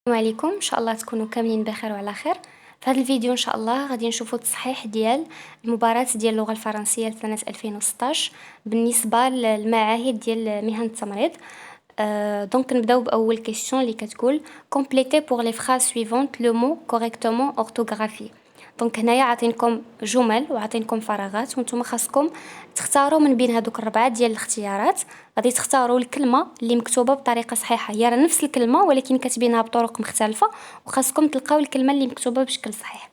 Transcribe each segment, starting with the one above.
السلام عليكم ان شاء الله تكونوا كاملين بخير وعلى خير. في هذا الفيديو ان شاء الله غادي نشوفوا التصحيح ديال المباراة ديال اللغة الفرنسية لسنة 2016 بالنسبة للمعاهد ديال مهن التمريض. دونك نبداو باول كيسيون اللي كتقول complétez pour les phrases suivantes le mot correctement orthographié. دونك هنايا عاطينكم جمل وعاطينكم فراغات وانتم خاصكم تختاروا من بين هذوك الربعه ديال الاختيارات. غادي تختاروا الكلمه اللي مكتوبه بطريقه صحيحه، هي راه نفس الكلمه ولكن كاتبينها بطرق مختلفه، وخاصكم تلقاو الكلمه اللي مكتوبه بشكل صحيح.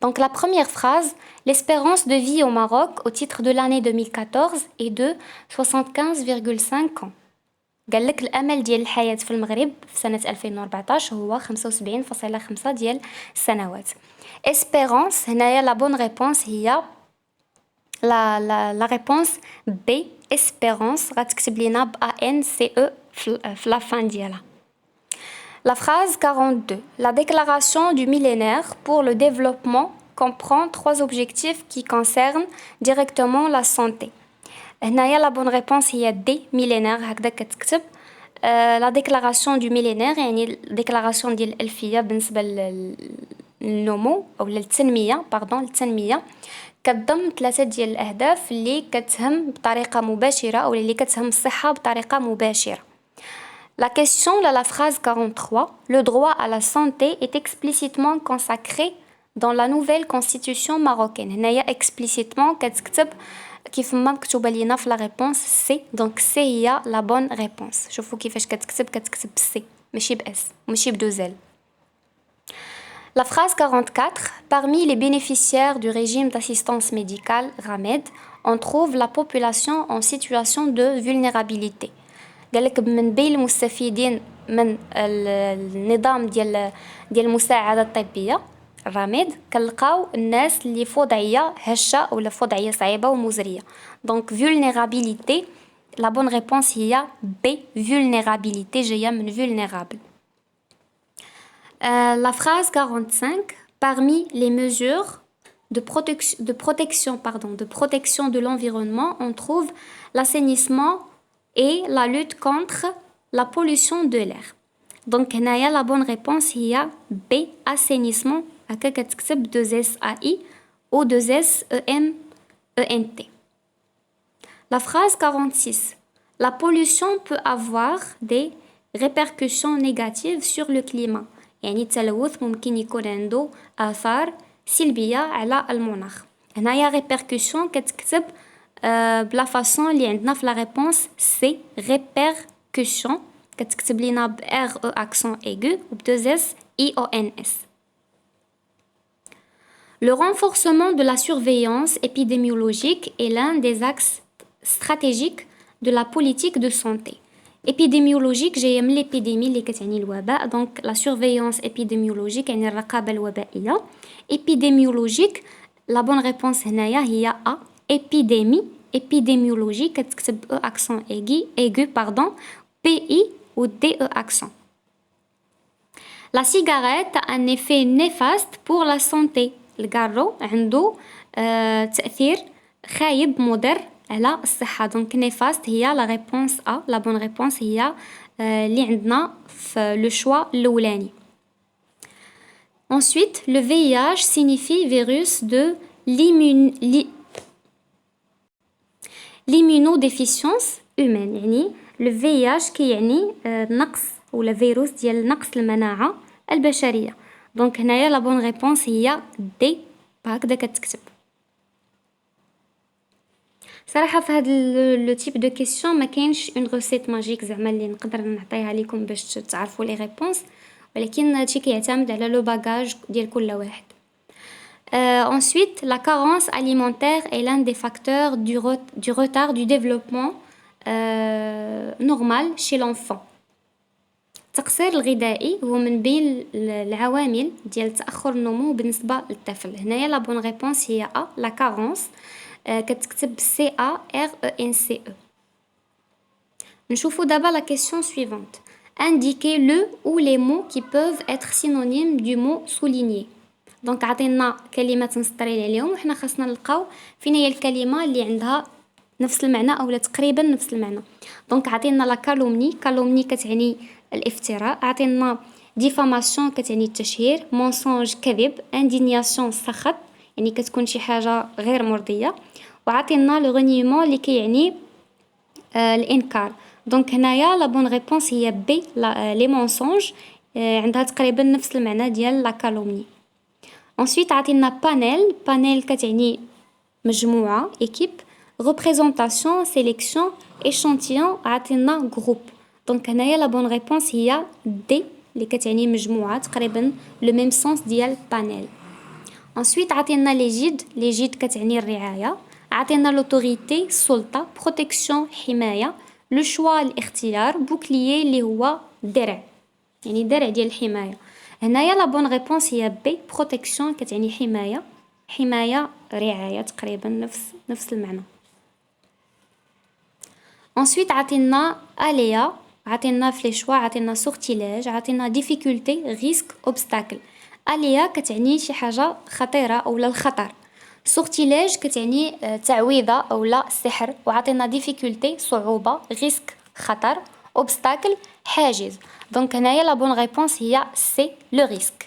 Donc la première phrase, l'espérance de vie au Maroc au titre de l'année 2014 est de 75,5 ans. قال لك الامل ديال الحياه في المغرب في سنه 2014 هو 75.5 ديال السنوات. espérance هنايا لا بون ريبونس هي لا ريبونس بي. espérance غتكتب لينا ب ان سي او في لا فان ديالها. La phrase 42. La déclaration du millénaire pour le développement comprend trois objectifs qui concernent directement la santé. هنايا لا بون ريبونس هي دي ميلينير، هكذا كتكتب. لا ديكلاراسيون دو ميلينير يعني الديكلاراسيون ديال الالفيه بالنسبه للنمو او للتنميه التنميه، كتضم ثلاثه ديال الاهداف اللي كتهم بطريقه مباشره او اللي كتهم الصحه بطريقه مباشره. La question de la phrase 43, le droit à la santé est explicitement consacré dans la nouvelle constitution marocaine. هنايا explicitement كتكتب كيف ما مكتوبه لينا في لا ريبونس سي، دونك سي هي لا بون ريبونس. شوفوا كيفاش كتكتب سي ماشي باس ماشي بدوزل. La phrase 44, parmi les bénéficiaires du régime d'assistance médicale RAMED, on trouve la population en situation de vulnérabilité. قالك من بين المستفيدين من النظام ديال المساعدة الطبية الراميد كنلقاو الناس اللي في وضعية هشة ولا في وضعية صعيبة ومزرية. دونك vulnérabilité la bonne réponse هي B. vulnérabilité جاية من vulnérable. La phrase 45, parmi les mesures de protection de l'environnement, on trouve l'assainissement et la lutte contre la pollution de l'air. Donc هنايا la bonne réponse هي B. assainissement. هكا كتكتب 2SAI ou 2SENT. La phrase 46. La pollution peut avoir des répercussions négatives sur le climat. يعني التلوث ممكن يكون عنده آثار سلبية على المناخ. هنايا répercussion كتكتب بلا فاصون اللي عندنا في لا ريبونس سي répercussion كتكتب لينا ب ار او اكسون ايغو و ب 2 اس اي او ان اس. Le renforcement de la surveillance épidémiologique est l'un des axes stratégiques de la politique de santé. Épidémiologique جايه من l'épidémie اللي كتعني الوباء، دونك la surveillance épidémiologique يعني الرقابة الوبائية. épidémiologique la bonne réponse هنايا هي A. épidémie épidémiologie كتكتب E accent aigu PI ou DE accent. La cigarette a un effet néfaste pour la santé. القارو عنده تأثير خايب مضر على الصحة. دونك نيفاست هي لا ريبونس A. لا بون ريبونس هي اللي عندنا في لو شوا الأولاني. Ensuite, le VIH signifie virus de l'immunodéficience humaine. يعني le VIH كيعني نقص ولا فيروس ديال نقص المناعة البشرية. دونك هنايا لا بون ريبونس هي دي، هكذا كتكتب. صراحة في هذا لو تيب دو كيسيون ما كاينش اون ريسيت ماجيك زعما اللي نقدر نعطيها لكم باش تعرفوا لي ريبونس، ولكن هادشي كيعتمد على لو باغاج ديال كل واحد. Ensuite, la carence alimentaire est l'un des facteurs du retard du développement normal chez l'enfant. التقصير الغذائي هو من بين العوامل ديال تأخر النمو بالنسبة للطفل. هنايا لا بون ريبونس هي A. la carence كتكتب CARENCE. نشوفوا دابا la question suivante. Indiquez le ou les mots qui peuvent être synonymes du mot souligné. دونك عطينا كلمات نسطرين عليهم وحنا خاصنا نلقاو فين هي الكلمه اللي عندها نفس المعنى او تقريبا نفس المعنى. دونك عطينا لا كالومني كتعني الافتراء، عطينا diffamation كتعني التشهير mensonge كذب indignation سخط يعني كتكون شي حاجة غير مرضية وعطينا le reniement اللي كيعني الإنكار دونك هنايا لا بون ريبونس هي بي لي mensonges عندها تقريبا نفس المعنى ديال لا كالومني ensuite عطينا بانيل كتعني مجموعة équipe représentation sélection échantillon عطينا groupe دونك هنايا لا بون ريبونس هي دي اللي كتعني مجموعة تقريبا لو ميم سونس ديال بانيل ensuite عطينا ليجيد كتعني الرعاية عطينا لوتوريتي السلطة بروتيكسيون حماية لو شوا الاختيار بوكليي اللي هو درع يعني درع ديال الحماية هنايا لا بون ريبونس هي بي بروتيكسيون كتعني حماية رعاية تقريبا نفس المعنى ensuite عطينا aléa عطينا في لي شوا عطينا sortilège عطينا difficulté risque obstacle aléa كتعني شي حاجة خطيرة أولا الخطر sortilège كتعني تعويضة أولا سحر وعطينا difficulté صعوبة risque خطر obstacle حاجز دونك هنايا لا بون ريبونس هي سي لو risque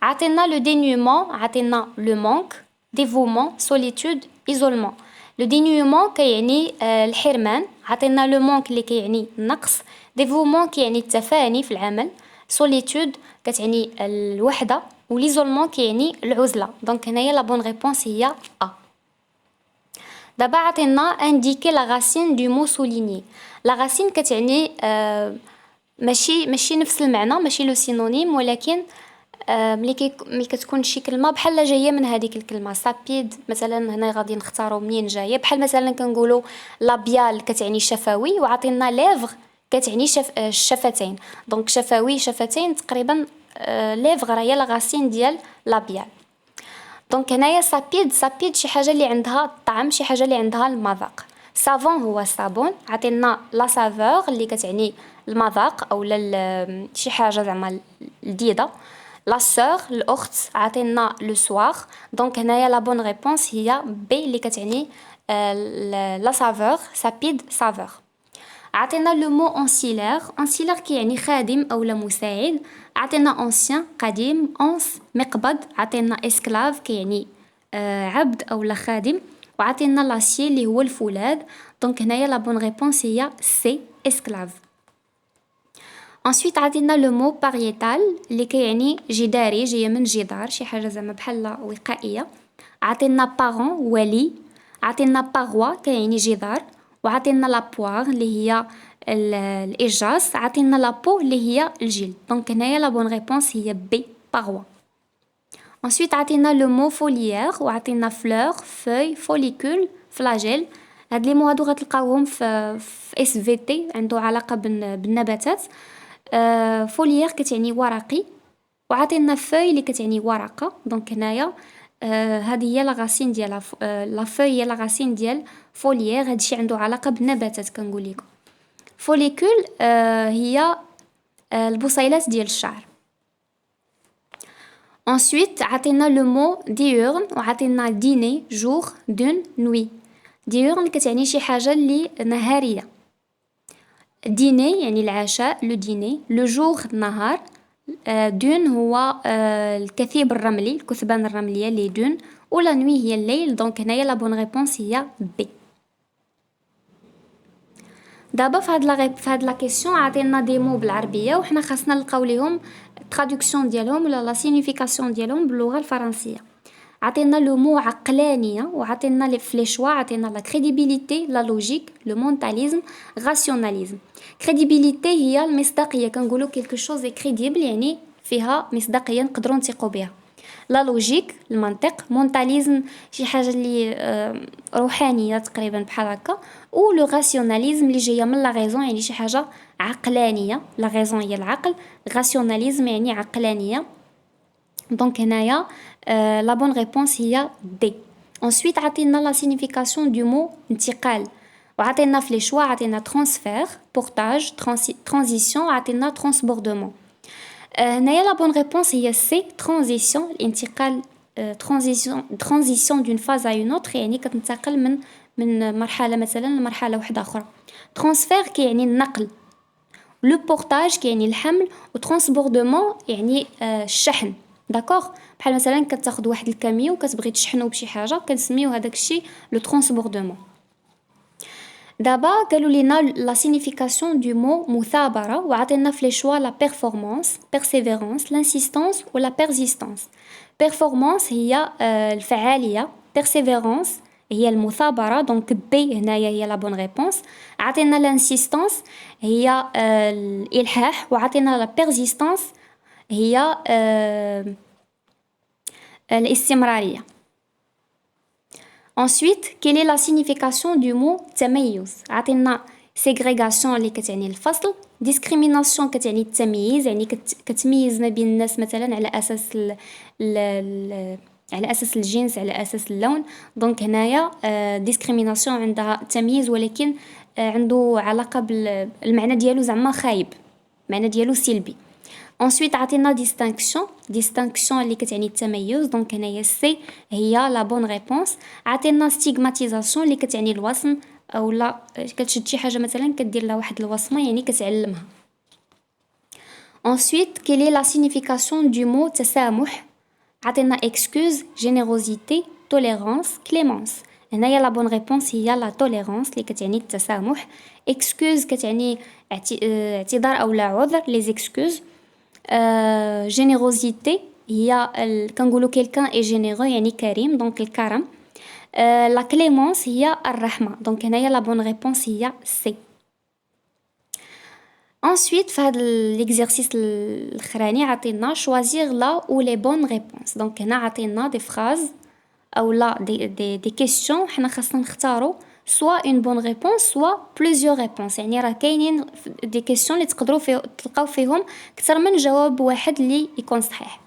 عطينا لو dénuement عطينا لو manque dévouement solitude isolement لو dénuement كيعني الحرمان عطينا لو manque اللي كيعني النقص dévouement كيعني التفاني في العمل solitude كتعني الوحدة وليزولمون كيعني العزلة دونك هنايا لا بون ريبونس هي ا دابا عطينا انديكي لا راسين دو مو سوليني لا راسين كتعني ماشي نفس المعنى ماشي لو سينونيم ولكن ملي كتكون شي كلمه بحال جايه من هذيك الكلمه سابيد مثلا هنا غادي نختاروا منين جايه بحال مثلا كنقولوا لابيال كتعني شفوي وعطينا ليفغ كتعني الشفتين دونك شفوي شفتين تقريبا ليفغ هي لا راسين ديال لابيال دونك هنايا سابيد شي حاجه اللي عندها الطعم شي حاجه اللي عندها المذاق سافون هو الصابون عطينا لا سافور اللي كتعني المذاق او شي حاجه زعما لذيذه لا سور الاخت عطينا لو سوار دونك هنايا لا بون ريبونس هي بي اللي كتعني لا سافور سابيد سافور عطينا لو مو انسيلير كيعني خادم اولا مساعد عطينا انسيان قديم انس مقبض عطينا اسكلاف كيعني عبد اولا خادم وعطينا لاسي اللي هو الفولاذ دونك هنايا لا بون ريبونس هي سي اسكلاف ensuite عطينا لو مو باريتال اللي كيعني جداري جايه من جدار شي حاجه زعما بحال وقائيه عطينا بارون ولي عطينا باغوا كيعني جدار وعطينا لا بوار اللي هي الاجاص عطينا لا بو اللي هي الجلد دونك هنايا لا بون ريبونس هي بي باغوا ensuite عطينا لو مو فوليير وعطينا فلور فوي فوليكول فلاجيل هاد لي مو هادو غتلقاوهم في اس في تي عنده علاقه بالنباتات فوليير كتعني ورقي وعطينا فوي اللي كتعني ورقه دونك هنايا هذه هي لا راسين ديال لا فوي هي لا راسين ديال فوليير هادشي عنده علاقه بالنباتات كنقول لكم فوليكول هي البصيلات ديال الشعر ensuite عطينا لو مو ديورن وعطينا ديني جور دون نوي ديورن كتعني شي حاجه اللي نهاريه ديني يعني العشاء لو ديني لو جور النهار دون هو الكثيب الرملي الكثبان الرمليه لي دون ولا نوي هي الليل دونك هنايا لا بون ريبونس هي بي دابا في هاد لا كيسيون عطينا دي مو بالعربيه وحنا خاصنا نلقاو ليهم الترادكسيون ديالهم ولا لا سينيفيكاسيون ديالهم باللغه الفرنسيه عطينا لو مو عقلانيه وعطينا في لي شوا عطينا لا كريديبيليتي لا لوجيك لو مونتاليزم راسيوناليزم كريديبيليتي هي المصداقيه كنقولوا كيلكو شوز كريديبل يعني فيها مصداقيه نقدروا نثقوا بها لا لوجيك المنطق مونتاليزم شي حاجه اللي روحانيه تقريبا بحال هكا و لو راسيوناليزم اللي جايه من لا غيزون يعني شي حاجه عقلانيه لا غيزون هي العقل راسيوناليزم يعني عقلانيه دونك هنايا لا بون ريبونس هي دي ensuite عطينا لا سينيفيكاسيون دو مو انتقال وعطينا في لي شوا عطينا ترانسفير بورتاج ترانزيسيون عطينا ترانسبوردمون هنايا لا بون ريبونس هي سي ترانزيسيون الانتقال ترانزيسيون دون فاز ا اون اوتر يعني كتنتقل من مرحله مثلا لمرحله واحده اخرى ترانسفير كيعني النقل لو بورتاج كيعني الحمل وترانسبوردمون يعني الشحن داكوغ بحال مثلا كتاخذ واحد الكاميو وكتبغي تشحنو بشي حاجه كنسميو هذاك الشيء لو ترانسبوردمون. دابا قالوا لينا لا سينيفيكاسيون دو مو مثابره وعطينا في لي شوا لا بيرفورمانس بيرسيفيرونس لانسيستانس ولا بيرزيستانس. بيرفورمانس هي الفعاليه، بيرسيفيرونس هي المثابره دونك بي هنايا هي لا بون ريبونس. عطينا لانسيستانس هي الالحاح وعطينا لا بيرزيستانس هي الاستمراريه. Ensuite, quelle est la signification du mot تميز؟ عطينا ségrégation اللي كتعني الفصل، discrimination كتعني التمييز يعني كتميز ما بين الناس مثلا على اساس على اساس الجنس على اساس اللون. دونك هنايا discrimination عندها تمييز ولكن عنده علاقه بالمعنى ديالو زعما خايب، المعنى ديالو سلبي. Ensuite عطينا distinction اللي كتعني التميز دونك هنايا سي هي لا بون ريبونس. عطينا stigmatisation اللي كتعني الوصم اولا كتشد شي حاجه مثلا كدير لها واحد الوصمه يعني كتعلمها. Ensuite quelle est la signification du mot تسامح؟ عطينا excuse générosité tolérance clémence. هنايا لا بون ريبونس هي لا tolérance اللي كتعني التسامح. excuse كتعني اعتذار او لا عذر les excuses. générosité هي كنقولوا quelqu'un est généreux يعني كريم دونك الكرم. لا clémence هي الرحمه دونك هنايا لا بون ريبونس هي سي. ensuite في هذا l'exercice الاخراني عطينا choisir la ou les bonnes réponses دونك هنا عطينا دي فراز او لا دي questions حنا خاصنا نختاروا soit une bonne réponse soit plusieurs réponses يعني راه كاينين دي questions اللي تقدروا تلقاو فيهم اكثر من جواب واحد اللي يكون صحيح.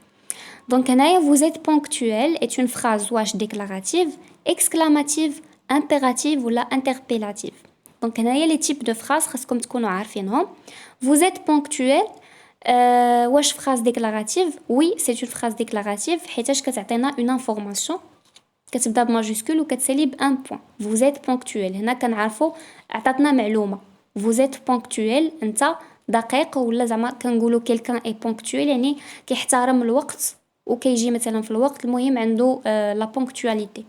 دونك هنايا vous êtes ponctuel est une phrase واش déclarative exclamative impérative ولا interpellative. دونك هنايا لي تيب دو فراز خاصكم تكونوا عارفينهم. vous êtes ponctuel واش phrase déclarative؟ oui c'est une phrase déclarative حيتاش كتعطينا une information كتبدا بماجيسكول وكتسالي بان بوين. vous êtes ponctuel هنا كنعرفوا عطاتنا معلومه. vous êtes ponctuel انت دقيق ولا زعما كنقولوا quelqu'un est ponctuel يعني كيحترم الوقت وكيجي مثلا في الوقت المهم عنده لا ponctualité.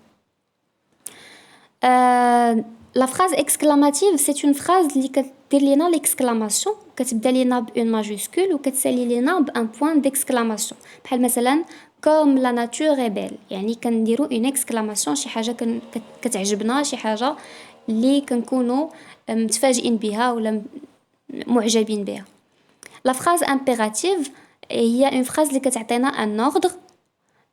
لا phrase exclamative c'est une phrase اللي كدير لينا l'exclamation كتبدا لينا بون ماجيسكول وكتسالي لينا بان بوين d'exclamation بحال مثلا comme la nature est belle يعني كنديروا une exclamation شي حاجه كتعجبنا شي حاجه اللي كنكونوا متفاجئين بها ولا معجبين بها. لا phrase impérative هي une phrase اللي كتعطينا un ordre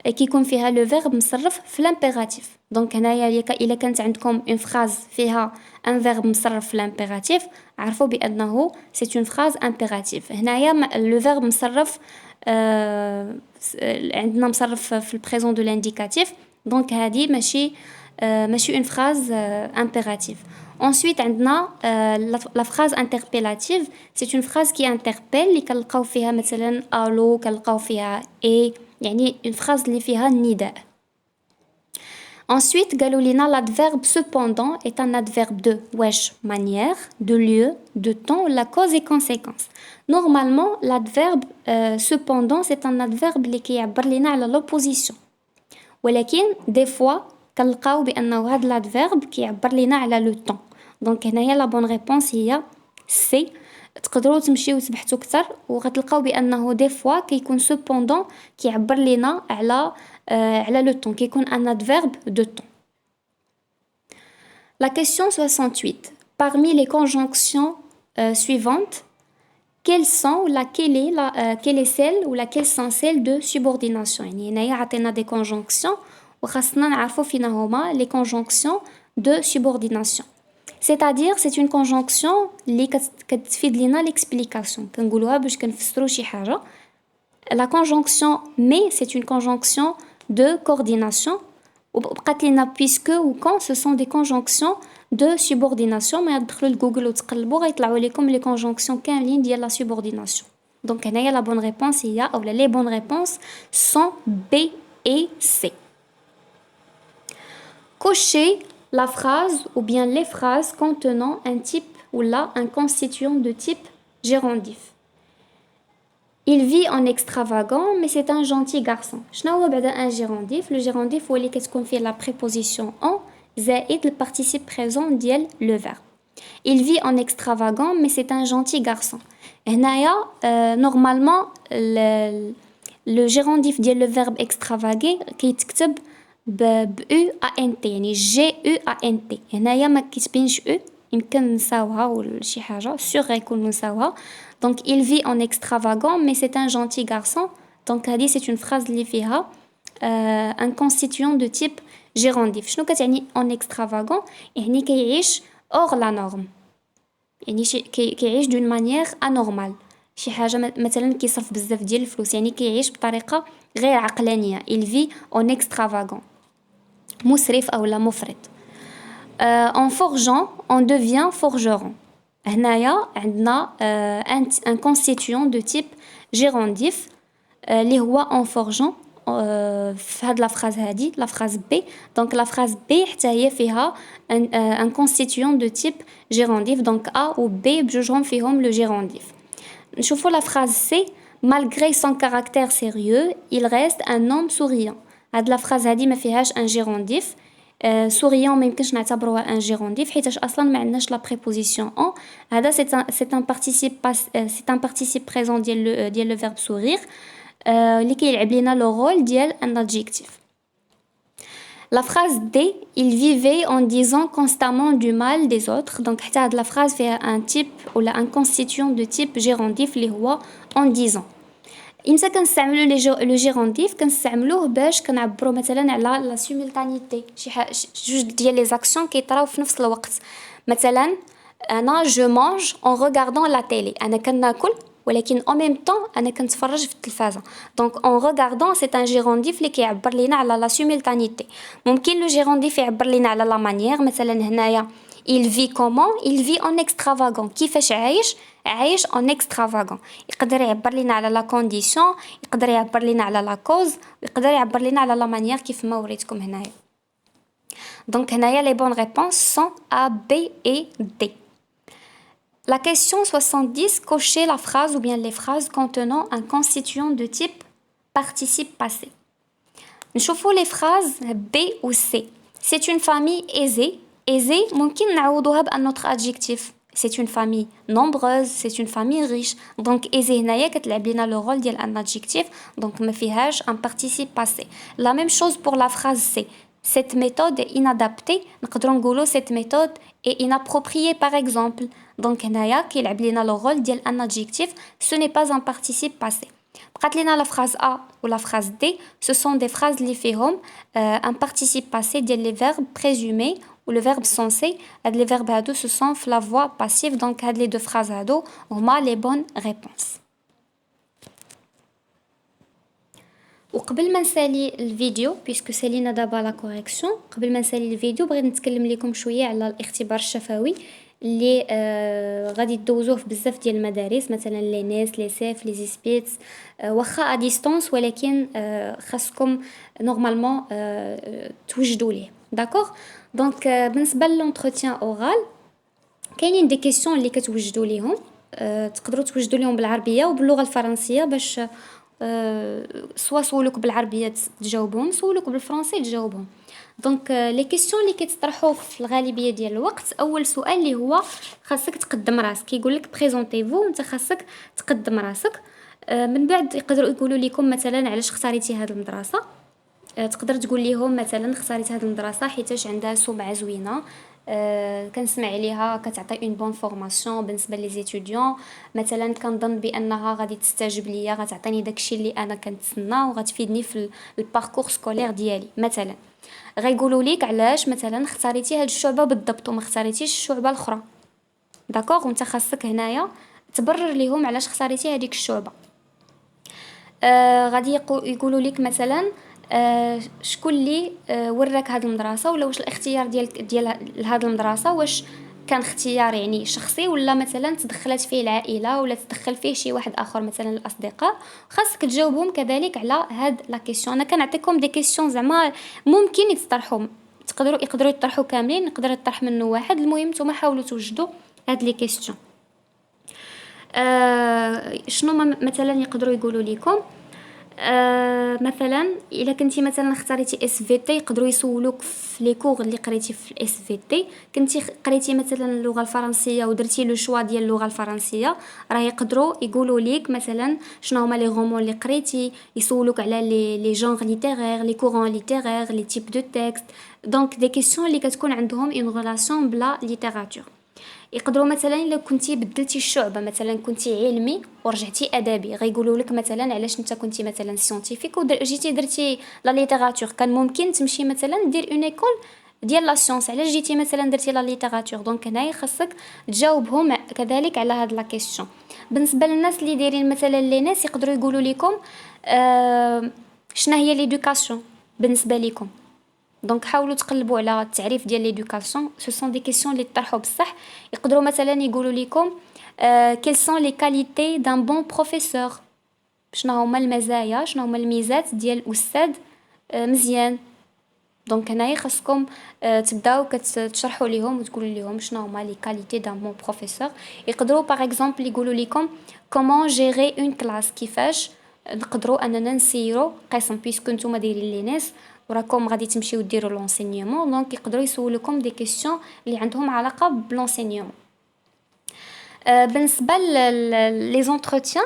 كيكون فيها لو فيرب مصرف في لامبيراتيف. دونك هنايا الا كانت عندكم اون فراز فيها ان فيرب مصرف في لامبيراتيف عرفوا بانه سي اون فراز امبيراتيف. هنايا لو فيرب مصرف عندنا مصرف في البريزون دو لانديكاتيف دونك هذه ماشي اون فراز امبيراتيف. ensuite عندنا la phrase interpellative c'est une phrase qui interpelle اللي كنلقاو فيها مثلا الو كنلقاو فيها اي يعني une phrase اللي فيها النداء. ensuite قالوا لينا l'adverbe cependant est un adverbe de wesh manière de lieu de temps la cause et conséquence. normalement l'adverbe cependant c'est un adverbe اللي كيعبر لينا على l'opposition ولكن des fois كنلقاو بانه هذا الادفيرب كيعبر لينا على لو طون. دونك هنايا لا بون ريبونس هي سي. تقدروا تمشيو تبحثوا اكثر وغتلقاو بانه دي فوا كيكون سوبوندون كيعبر لينا على لو طون كيكون ان ادفيرب دو طون. La question 68. Parmi les conjonctions suivantes, quelles sont quelle est celle ou laquelle sont celles de subordination يعني هنايا عطينا دي conjonctions وخاصنا نعرفوا فينا هما les conjonctions de subordination. c'est-à-dire c'est une conjonction اللي كتفيد لينا l'explication كنقولوها باش كنفسروا شي حاجه. la conjonction mais c'est une conjonction de coordination وبقات لينا puisque ou quand ce sont des conjonctions de subordination. ما تدخلوا لجوجل وتقلبوا غيطلعوا لكم les conjonctions كاملين ديال la subordination. donc هنايا la bonne réponse هي ou les bonnes réponses sont B et C. Cochez la phrase ou bien les phrases contenant un type ou là un constituant de type gérondif. Il vit en extravagant, mais c'est un gentil garçon. شنو هو بعدا un gérondif? Le gérondif هو اللي كتكون فيه la préposition en زائد le participe présent ديال le verbe. Il vit en extravagant, mais c'est un gentil garçon. هنايا normalement le gérondif ديال le verbe extravaguer كيتكتب ب U A N T يعني G U A N T. هنايا ما كيتبينش U يمكن نساوها ولا شي حاجة سيغ غيكون نساوها. Donc il vit en extravagant mais c'est un gentil garçon. Donc هذه c'est une phrase اللي فيها un constituant de type gérondif. شنو كتعني en extravagant؟ يعني كيعيش hors la norme. يعني كيعيش d'une manière anormale. شي حاجة مثلا كيصرف بزاف ديال الفلوس يعني كيعيش بطريقة غير عقلانية. Il vit en extravagant. مسرف أو لا مفرط. En forgeant, on devient forgeron. هنايا عندنا un constituant de type gérondif اللي هو en forgeant في هاد لا فراز هادي لا فراز بي. دونك لا فراز بي حتى هي فيها un constituant de type gérondif. دونك A و B بجوجهم فيهم le gérondif. نشوفوا لا فراز سي. malgré son caractère sérieux il reste un homme souriant. هاد لا فراز هادي ما فيهاش un gérondif. souriant ما يمكنش نعتبروها ان جيرونديف حيتاش اصلا ما عندناش لا بريبوزيسيون اون. هذا سي ان بارتيسيب بريزون ديال لو فيرب سورير اللي كيلعب لينا لو رول ديال ان ادجيكتيف. La phrase D, il vivait en disant constamment du mal des autres. Donc حتى هاد لا phrase فيها un type ولا un constituant de type gérondif اللي هو en disant. امتى كنستعملوا لو جيرونديف؟ كنستعملوه باش كنعبروا مثلا على لا سيمولتانيتي شي جوج ديال لي زاكسيون كيطراو في نفس الوقت. مثلا انا جو مانج اون ريغاردون لا تيلي. انا كناكل ولكن او ميم طون انا كنتفرج في التلفازه. دونك اون ريغاردون سي ان جيرونديف اللي كيعبر لينا على لا سيمولتانيتي. ممكن لو جيرونديف يعبر لينا على لا مانيير. مثلا هنايا il vit comment? Il vit en extravagant. كيفاش عايش en extravagant. يقدر يعبر لنا على لا كونديسيون، يقدر يعبر لنا على لا كوز، ويقدر يعبر لنا على لا مانيير كيف ما وريتكم هنايا. دونك هنايا les bonnes réponses sont A, B et D. La question 70, cochez la phrase ou bien les phrases contenant un constituant de type participe passé. نشوفوا les phrases B ou C. C'est une famille aisée. aisée ممكن نعوضوها بان autre adjectif. C'est une famille nombreuse, c'est une famille riche. Donc aisée هنايا كتلعب لنا le rôle ديال un adjectif. Donc ما فيهاش un participe passé. La même chose pour la phrase C. Cette méthode est inadaptée. نقدروا نقولوا cette méthode est inappropriée par exemple. Donc هنايا كيلعب لنا le rôle ديال un adjectif. Ce n'est pas un participe passé. بقات لنا la phrase A ou la phrase D. Ce sont des phrases اللي فيهم un participe passé ديال les verbes présumés ou le verbe censé. Les verbes هادو ce sont في la voix passive. Donc هاد les deux phrases هادو هما les bonnes réponses. وقبل ما نسالي الفيديو بيسكو سالينا دابا لا كوريكسيون، قبل ما نسالي الفيديو بغيت نتكلم لكم شويه على الاختبار الشفوي اللي غادي تدوزوه في بزاف ديال المدارس، مثلا لي نيس لي سيف لي زيسبيتس، واخا ا ديستانس ولكن خاصكم نورمالمون توجدوا ليه. داكوغ. دونك بالنسبه للونتروتيان اورال كاينين دي كيسيون اللي كتوجدوا ليهم، تقدروا توجدوا ليهم بالعربيه وباللغه الفرنسيه باش سوا سولوك بالعربيه تجاوبهم، سولوك بالفرنسي تجاوبهم. دونك لي كيسيون اللي كيتطرحوا في الغالبيه ديال الوقت، اول سؤال اللي هو خاصك تقدم راسك، كيقول لك بريزونتيفو، انت خاصك تقدم راسك. من بعد يقدروا يقولوا لكم مثلا علاش اختاريتي هذه المدرسه. تقدر تقول لهم مثلا اختاريت هذه المدرسه حيتاش عندها سمعه زوينه، كنسمع عليها كتعطي اون بون فورماسيون بالنسبه لي زيتوديون، مثلا كنظن بانها غادي تستجب ليا، غتعطيني داكشي اللي انا كنتسنى وغتفيدني في الباركور سكولير ديالي. مثلا غيقولوا ليك علاش مثلا اختاريتي هذه الشعبه بالضبط وما اختاريتيش الشعبه الاخرى. داكوغ. وانت خاصك هنايا تبرر ليهم علاش اختاريتي هذيك الشعبه. غادي يقولوا لك مثلا شكون اللي وراك هذه المدرسه، ولا واش الاختيار ديال هذه المدرسه واش كان اختيار يعني شخصي ولا مثلا تدخلت فيه العائله ولا تدخل فيه شي واحد اخر مثلا الاصدقاء. خاصك تجاوبهم كذلك على هاد لا كيسيون. انا كنعطيكم دي كيسيون زعما ممكن يتطرحوا، يقدروا يطرحوا كاملين، نقدر نطرح منه واحد. المهم نتوما حاولوا توجدوا هاد لي كيسيون. شنو مثلا يقدروا يقولوا لكم؟ مثلا الا كنتي مثلا اختاريتي اس في تي، يقدروا يسولوك في لي كور اللي قريتي في الاس في تي. كنتي قريتي مثلا اللغه الفرنسيه ودرتي لو شوا ديال اللغه الفرنسيه، راه يقدروا يقولوا لك مثلا شنو هما لي رومون اللي قريتي، يسولوك على لي جونغ ليتيرير، لي كورون ليتيرير، لي تيب دو تيكست. دونك دي كيسيون اللي كتكون عندهم اون ريلاسيون بلا ليتيراتور. يقدروا مثلا الا كنتي بدلتي الشعبه، مثلا كنتي علمي ورجعتي ادبي، غيقولوا لك مثلا علاش انت كنتي مثلا سيونتيفيك وجيتي درتي لا ليتيراتور. كان ممكن تمشي مثلا دير اون ايكول ديال لا سيونس، علاش جيتي مثلا درتي لا ليتيراتور؟ دونك هنايا خاصك تجاوبهم كذلك على هاد لا كيسيون. بالنسبه للناس اللي دايرين مثلا لي ناس، يقدروا يقولوا لكم شنو هي ليدوكاسيون بالنسبه لكم. دونك حاولوا تقلبوا على التعريف ديال ليدوكاسيون. سو سون دي كيسيون اللي طرحوا بصح. يقدروا مثلا يقولوا لكم كيل سون لي كاليتي دان بون بروفيسور، شنو هما المزايا، شنو هما الميزات ديال استاذ مزيان. دونك هنايا خاصكم تبداو كتشرحوا ليهم وتقولوا ليهم شنو هما لي كاليتي دان بون بروفيسور. يقدروا باغ اكزومبل يقولوا لكم كومون جيري اون كلاس، كيفاش نقدروا اننا نسيروا قسم، بيسكو نتوما دايرين لي ناس وراكم غادي تمشيو ديروا لونسينيومون. دونك يقدروا يسولوكم دي كيسيون اللي عندهم علاقه بلونسينيومون. بالنسبه لي زونتروتيان،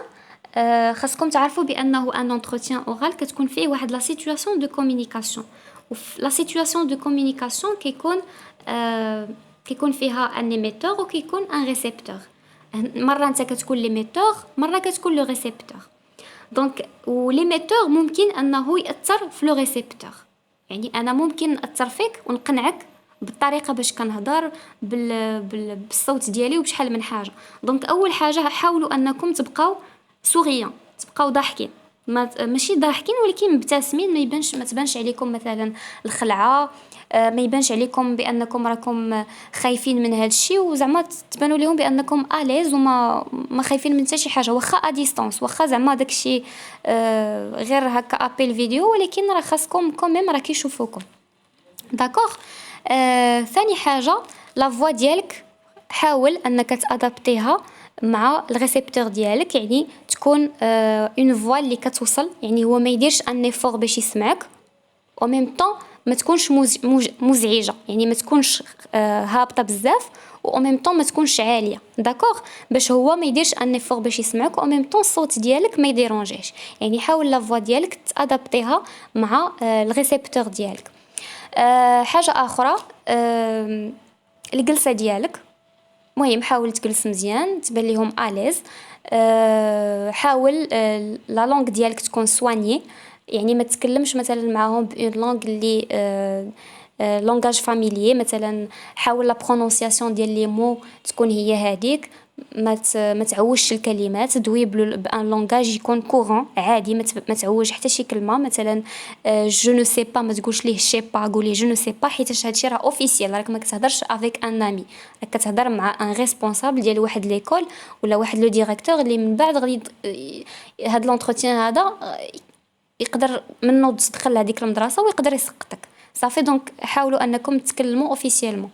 خاصكم تعرفوا بانه ان انتروتيان اورال كتكون فيه واحد لا سيتوياسيون دو كومونيكاسيون. وفي لا سيتوياسيون دو كومونيكاسيون كيكون فيها ان ايميتور وكيكون ان ريسيبتور. مره انت كتكون ليميتور، مره كتكون لو ريسيبتور. دونك وليميتور ممكن انه ياثر في لو ريسيبتور، يعني انا ممكن ناثر فيك ونقنعك بالطريقه باش كنهضر بالصوت ديالي وبشحال من حاجه. دونك اول حاجه حاولوا انكم تبقاو سوريان، تبقاو ضاحكين، ماشي ضاحكين ولكن مبتسمين، ما تبانش عليكم مثلا الخلعه، ما يبانش عليكم بانكم راكم خايفين من هذا الشيء، وزعما تبانوا لهم بانكم اليز وما خايفين من حتى شي حاجه، واخا ا ديستانس، واخا زعما داكشي غير هكا ابيل فيديو، ولكن راه خاصكم كوميم راه كيشوفوكم. داكوغ. ثاني حاجه لا فوا ديالك، حاول انك تادابتيها مع الريسبتور ديالك، يعني تكون اون فوا اللي كتوصل، يعني هو ما يديرش ان ايفور باش يسمعك، او ميم طون ما تكونش مزعجه، يعني ما تكونش هابطه بزاف، او ميم طون ما تكونش عاليه. داكوغ، باش هو ما يديرش ان ايفور باش يسمعك، او ميم طون الصوت ديالك ما يديرونجيش. يعني حاول لا فوا ديالك تادابتيها مع الريسبتور ديالك. حاجه اخرى، الجلسه ديالك، مهم حاول تجلس مزيان تبان ليهم اليز. حاول لا لونغ ديالك تكون سواني، يعني ما تتكلمش مثلا معاهم بون لونغ اللي لونغاج فاميليي. مثلا حاول لا برونونسياسيون ديال لي مو تكون هي هذيك، ما تعوجش الكلمات، دوي بان لونغاج يكون كورون عادي، ما تعوج حتى شي كلمه. مثلا جو نو سي با، ما تقولش ليه شي با، قولي جو نو سي با، حيت هادشي راه اوفيسيال، راك ما كتهضرش افيك ان امي، راك كتهضر مع ان ريسبونسابل ديال واحد ليكول ولا واحد لو ديريكتور اللي من بعد غادي هاد لونتروتيان هذا يقدر منو تدخل لهاديك المدرسه ويقدر يسقطك صافي. دونك حاولوا انكم تكلموا اوفيسيالمون.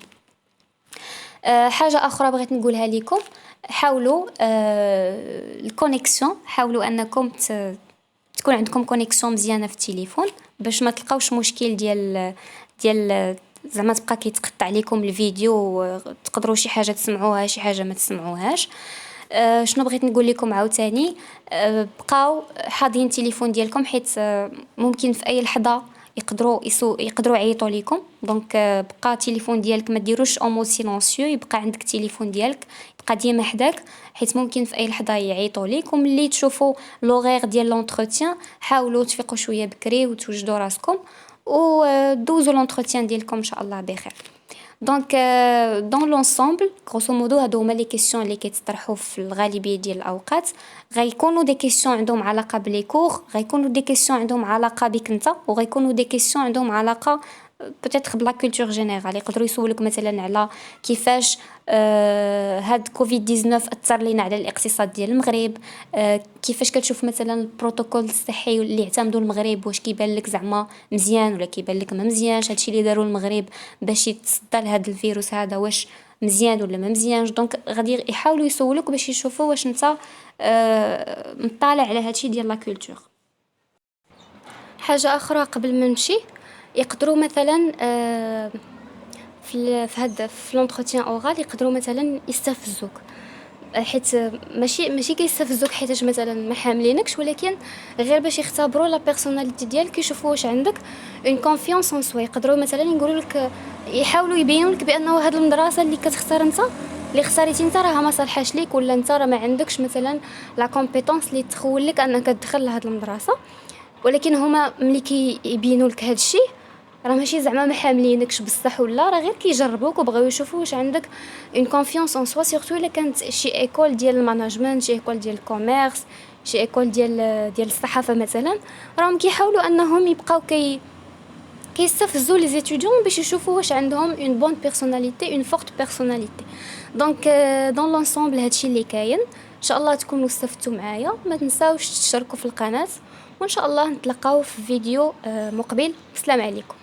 حاجه اخرى بغيت نقولها لكم، حاولوا الكونيكسيون، حاولوا انكم تكون عندكم كونيكسيون مزيانه في التليفون باش ما تلقاوش مشكل ديال زعما تبقى كيتقطع عليكم الفيديو، تقدروا شي حاجه تسمعوها شي حاجه ما تسمعوهاش. شنو بغيت نقول لكم عاوتاني، بقاو حاضين التليفون ديالكم، حيت ممكن في اي لحظه يقدروا يعيطوا لكم. دونك بقى التليفون ديالك ما ديروش اون مود سيلونسيو، يبقى عندك التليفون ديالك يبقى ديما حداك، حيت ممكن في اي لحظه يعيطوا لك. وملي تشوفوا لوغير ديال لونتروتيان حاولوا تفيقوا شويه بكري وتوجدوا راسكم ودوزوا لونتروتيان ديالكم ان شاء الله بخير. دونك دون لونسومبل غروسو مودو هادو هما لي كيسيون اللي كيتطرحوا في الغالبيه ديال الاوقات. غيكونوا دي كيسيون عندهم علاقه بلي كور، غيكونوا دي كيسيون عندهم علاقه بك انت، وغيكونوا دي كيسيون عندهم علاقه بوتيتر بلا كولتور جينيرال. يقدروا يسولوك مثلا على كيفاش هاد كوفيد 19 اثر لينا على الاقتصاد ديال المغرب، كيفاش كتشوف مثلا البروتوكول الصحي اللي اعتمدوا المغرب، واش كيبان لك زعما مزيان ولا كيبان لك ما مزيانش، هادشي اللي داروا المغرب باش يتصدى لهاد الفيروس هذا واش مزيان ولا ما مزيانش. دونك غادي يحاولوا يسولوك باش يشوفوا واش انت مطالع على هادشي ديال لا كولتور. حاجه اخرى قبل ما نمشي، يقدروا مثلا في لونتروتيان اورال يقدروا مثلا يستفزوك، حيت ماشي كيستفزوك حيتاش مثلا ما حاملينكش، ولكن غير باش يختبروا لا بيرسوناليتي ديالك، يشوفوا واش عندك اون كونفيونس ان سوا. يقدروا مثلا يقولوا لك، يحاولوا يبينوا لك بانه هاد المدرسه اللي كتختار انت، اللي اختاريتي انت، راها ما صالحاش ليك، ولا انت راه ما عندكش مثلا لا كومبيتونس اللي تخول لك انك تدخل لهاد المدرسه. ولكن هما ملي كيبينوا لك هاد الشيء، راه ماشي زعما ما حاملينكش بصح، ولا راه غير كيجربوك وبغاو يشوفوا واش عندك اون كونفيونس ان سوا. سورتو الا كانت شي ايكول ديال الماناجمنت، شي ايكول ديال الكوميرس، شي ايكول ديال الصحافه مثلا، راهم كيحاولوا انهم يبقاو كيستفزوا لي زيتيديون باش يشوفوا واش عندهم اون بون بيرسوناليتي، اون فورت بيرسوناليتي. دونك دون لونسومبل هادشي اللي كاين. ان شاء الله تكونوا استفدتوا معايا. ما تنساوش تشتركوا في القناه، وان شاء الله نتلاقاو في فيديو مقبل. السلام عليكم.